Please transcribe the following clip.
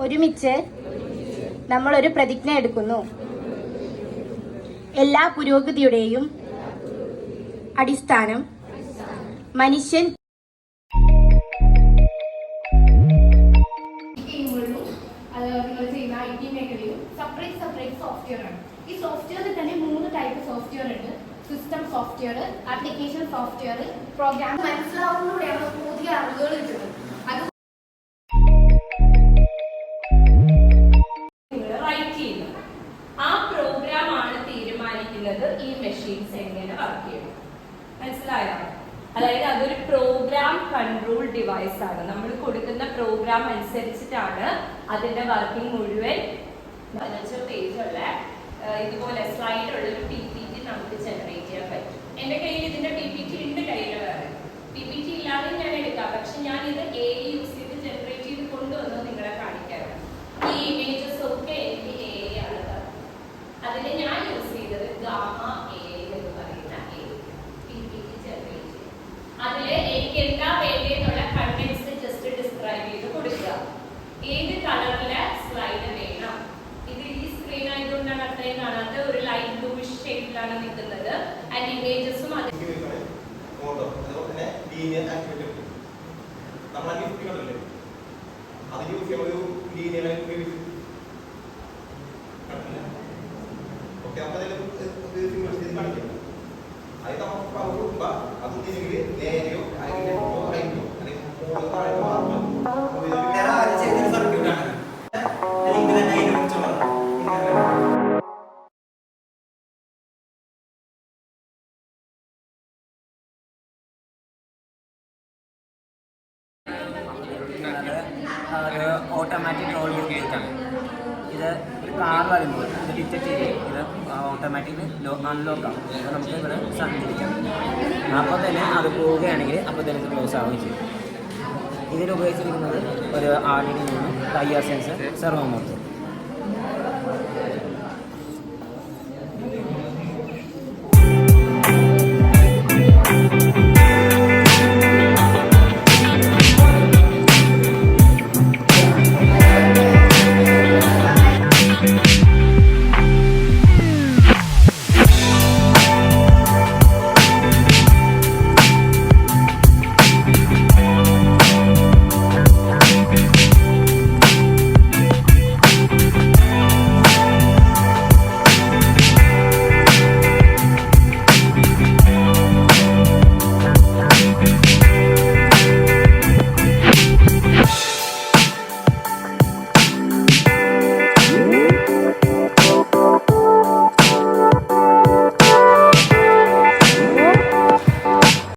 ഒരുമിച്ച് നമ്മളൊരു പ്രതിജ്ഞ എടുക്കുന്നു. എല്ലാ പുരോഗതിയുടെയും അടിസ്ഥാനം മനുഷ്യൻ. നിങ്ങൾ ചെയ്യുന്ന IT മേഖലയും സെപ്പറേറ്റ് സോഫ്റ്റ്വെയർ ആണ്. ഈ സോഫ്റ്റ്വെയറിൽ തന്നെ 3 ടൈപ്പ് സോഫ്റ്റ്വെയർ ഉണ്ട്. System software, application software, program. മനസ്സിലാവുന്നതോടെയാണ് പുതിയ അറിവുകൾ കിട്ടുന്നത്. അത് നിങ്ങൾ റൈറ്റ് ചെയ്യുന്നത് ആ പ്രോഗ്രാം ആണ് തീരുമാനിക്കുന്നത് ഈ മെഷീൻസ് എങ്ങനെ വർക്ക് ചെയ്യണം. മനസ്സിലായോ? അതായത് അതൊരു പ്രോഗ്രാം കൺട്രോൾ ഡിവൈസ് ആണ്. നമ്മൾ കൊടുക്കുന്ന പ്രോഗ്രാം അനുസരിച്ചിട്ടാണ് അതിന്റെ വർക്കിംഗ് മുഴുവൻ. 15 പേജുള്ള ഇതുപോലെ സ്ലൈഡ് ഉള്ള ഒരു PPT നമുക്ക് ജനറേറ്റ് ചെയ്യാൻ പറ്റും. എന്റെ കയ്യിൽ ഇതിന്റെ PPT ഉണ്ട്. കയ്യിൽ വേറെ PPT ഇല്ലാതെ ഞാൻ എടുക്കാം. പക്ഷെ ഞാൻ ഇത് AI യൂസ് ചെയ്ത് ജനറേറ്റ് ചെയ്ത് കൊണ്ടുവന്നത് നിങ്ങളെ കാണിക്കാനാണ്. ഈ ഇമേജസ് ഒക്കെ എനിക്ക് AI ആണ്. അതിൽ ഞാൻ യൂസ് ചെയ്തത് ഗാമ AI എന്ന് പറയുന്ന PPT ജനറേറ്റ് ചെയ്യും. അതില് എനിക്ക് എന്താ വേണ്ടതെന്നുള്ള കണ്ടന്റ്സ് ജസ്റ്റ് ഡിസ്ക്രൈബ് ചെയ്ത് കൊടുക്കുക. ഏത് കളറിലെ സ്ലൈഡ് വേണം. ഇത് ഈ സ്ക്രീൻ ആയതുകൊണ്ടാണ് അത്രയും കാണാത്ത ഒരു ലൈറ്റ് ബ്ലൂയിഷ് ഷെയ്ഡിലാണ് നിൽക്കുന്നത്. ആൻഡ് ഇമേജസും ഓട്ടോമാറ്റിക് റോൾ ഗേറ്റാണ്. ഇത് ഒരു കാർ വരുമ്പോൾ ഇത് ഡിറ്റക്ട് ചെയ്ത് ഇത് ഓട്ടോമാറ്റിക് അൺലോക്കാണ്. അപ്പോൾ നമുക്ക് ഇവിടെ സഞ്ചരിക്കാം. അപ്പോൾ തന്നെ അത് പോവുകയാണെങ്കിൽ അപ്പോൾ തന്നെ ഇത് ക്ലോസ് ആവുകയും ചെയ്യും. ഇതിൽ ഉപയോഗിച്ചിരിക്കുന്നത് ഒരു RDD IR sensor servo motor.